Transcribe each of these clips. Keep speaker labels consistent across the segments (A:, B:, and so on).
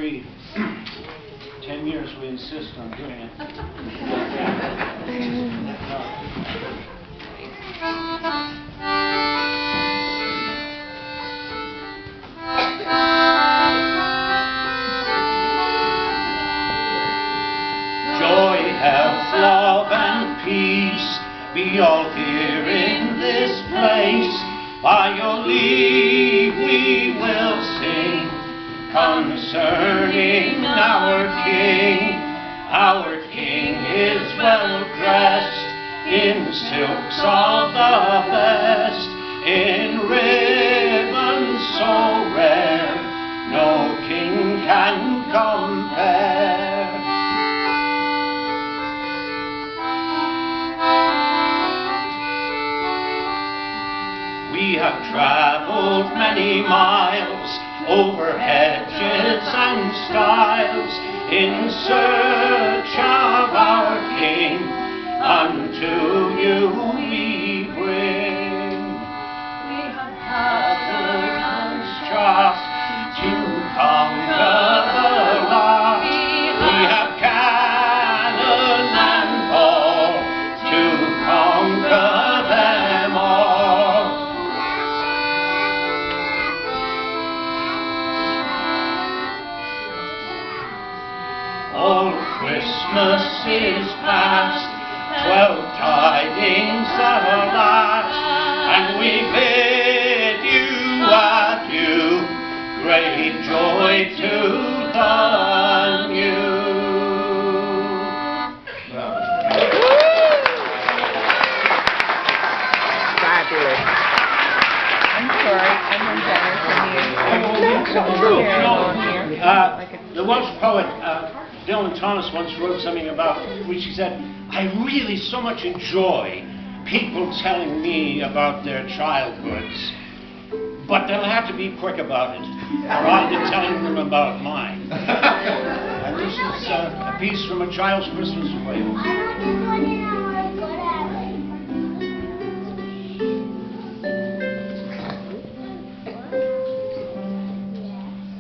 A: every 10 years we insist on doing it. Joy, health, love, and peace be all here in this place. By your leave we will sing concerning our King. Our King is well dressed in silks of the best, in ribbons so rare, no king can compare. We have traveled many miles over hedges and stiles in search of our King. Unto you we bring. We have traveled just to conquer the lost. We have cannon and ball to conquer them all. All Christmas is past, 12 tidings are last, and we bid you adieu, great joy to the new.
B: Fabulous. I'm sorry, I'm
A: The Welsh poet Dylan Thomas once wrote something about which he said, I really so much enjoy people telling me about their childhoods, but they'll have to be quick about it, or I'll be telling them about mine. And this is a piece from A Child's Christmas in Wales.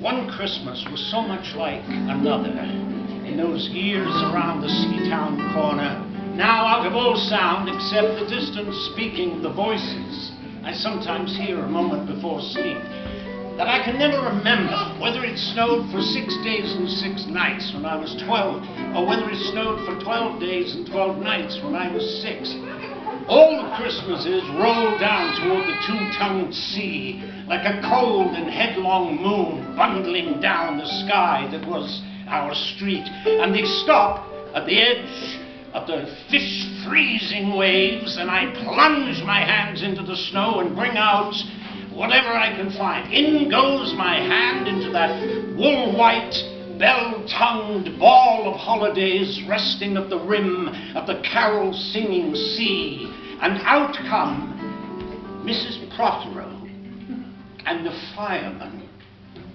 A: One Christmas was so much like another. In those years around the Seatown corner, now out of all sound except the distant speaking of the voices I sometimes hear a moment before sleep, that I can never remember whether it snowed for 6 days and 6 nights when I was 12, or whether it snowed for 12 days and 12 nights when I was 6. All the Christmases rolled down toward the two-tongued sea like a cold and headlong moon bundling down the sky that was our street, and they stop at the edge of the fish-freezing waves, and I plunge my hands into the snow and bring out whatever I can find. In goes my hand into that wool-white, bell-tongued ball of holidays resting at the rim of the carol-singing sea, and out come Mrs. Prothero and the fireman.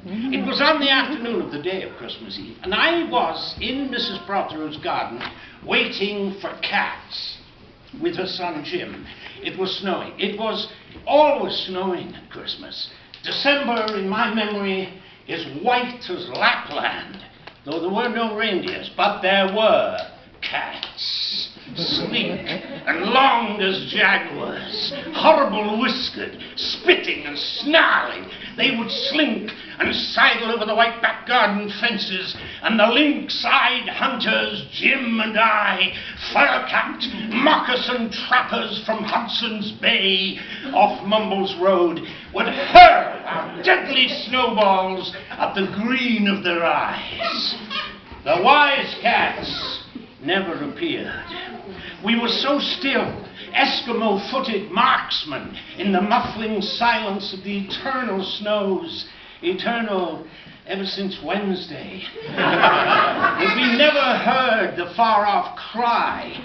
A: It was on the afternoon of the day of Christmas Eve, and I was in Mrs. Prothero's garden waiting for cats with her son Jim. It was snowing. It was always snowing at Christmas. December, in my memory, is white as Lapland, though there were no reindeers, but there were cats, sleek and long as jaguars, horrible-whiskered, spitting and snarling. They would slink and sidle over the white back garden fences, and the lynx-eyed hunters, Jim and I, fur-capped, moccasin trappers from Hudson's Bay off Mumbles Road, would hurl our deadly snowballs at the green of their eyes. The wise cats never appeared. We were so still, Eskimo-footed marksmen in the muffling silence of the eternal snows, eternal ever since Wednesday, that we never heard the far-off cry,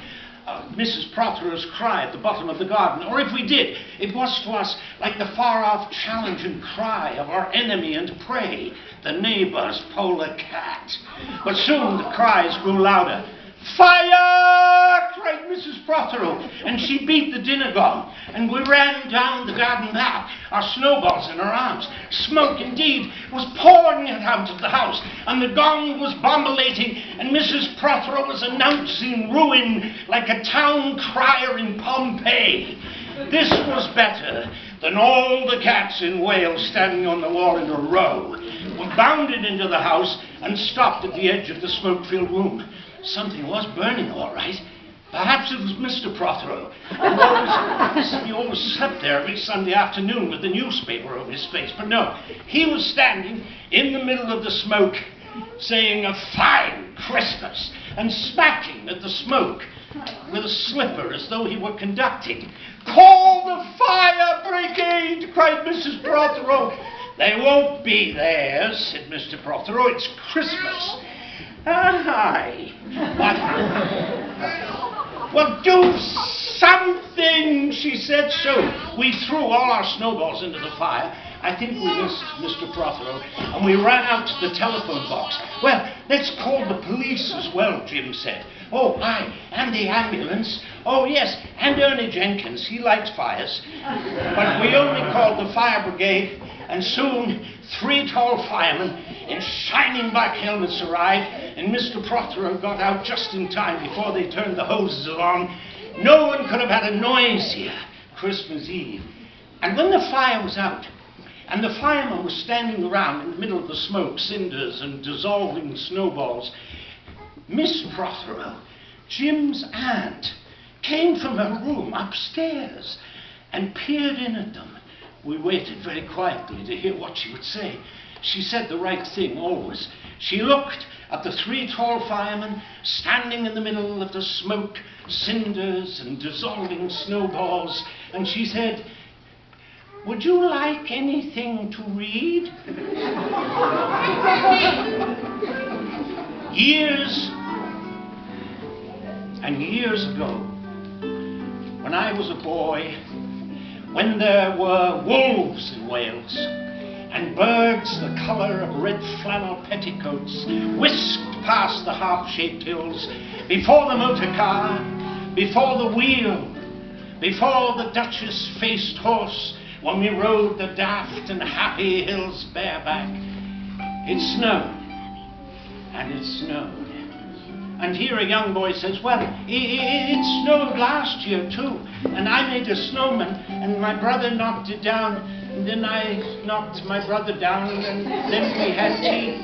A: Mrs. Prothero's cry at the bottom of the garden, or if we did, it was to us like the far-off challenge and cry of our enemy and prey, the neighbor's polar cat. But soon the cries grew louder. Fire! cried Mrs. Prothero, and she beat the dinner gong, and we ran down the garden path, our snowballs in our arms. Smoke, indeed, was pouring out of the house, and the gong was bombulating, and Mrs. Prothero was announcing ruin like a town crier in Pompeii. This was better than all the cats in Wales standing on the wall in a row. We bounded into the house and stopped at the edge of the smoke-filled room. Something was burning, all right. Perhaps it was Mr. Prothero. He always slept there every Sunday afternoon with the newspaper over his face. But no, he was standing in the middle of the smoke saying a fine Christmas and smacking at the smoke with a slipper as though he were conducting. Call the fire brigade, cried Mrs. Prothero. They won't be there, said Mr. Prothero. It's Christmas. Aye. Well, do something, she said. So we threw all our snowballs into the fire. I think we missed Mr. Prothero, and we ran out to the telephone box. Well, let's call the police as well, Jim said. Oh, aye, and the ambulance. Oh, yes, and Ernie Jenkins, he likes fires. But we only called the fire brigade, and soon 3 tall firemen in shining black helmets arrived, and Mr. Prothero got out just in time before they turned the hoses on. No one could have had a noisier Christmas Eve. And when the fire was out, and the firemen were standing around in the middle of the smoke, cinders and dissolving snowballs, Miss Prothero, Jim's aunt, came from her room upstairs and peered in at them. We waited very quietly to hear what she would say. She said the right thing always. She looked at the 3 tall firemen standing in the middle of the smoke, cinders and dissolving snowballs, and she said, "Would you like anything to read?" Years and years ago, when I was a boy, when there were wolves in Wales, and birds the colour of red flannel petticoats whisked past the harp-shaped hills, before the motor car, before the wheel, before the Duchess-faced horse, when we rode the daft and happy hills bareback. It snowed, and it snowed. And here a young boy says, well, it snowed last year too, and I made a snowman, and my brother knocked it down, and then I knocked my brother down, and then we had tea.